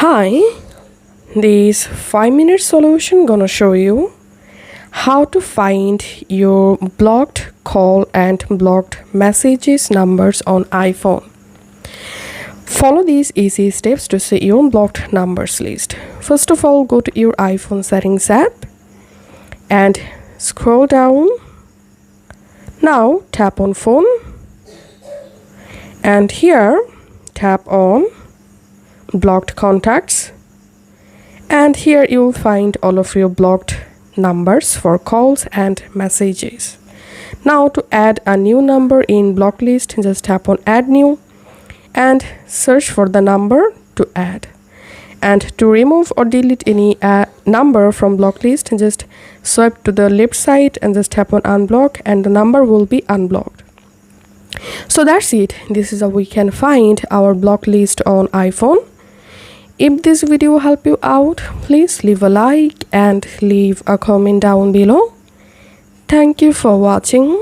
Hi, this 5-minute solution gonna show you how to find your blocked call and blocked messages numbers on iPhone. Follow these easy steps to see your blocked numbers list. First of all, go to your iPhone settings app and scroll down. Now tap on phone and here tap on blocked contacts, and here you'll find all of your blocked numbers for calls and messages. Now to add a new number in block list, just tap on add new and search for the number to add. And to remove or delete any number from block list, just swipe to the left side and just tap on unblock and the number will be unblocked. So that's it. This is how we can find our block list on iPhone. If this video helped you out, please leave a like and leave a comment down below. Thank you for watching.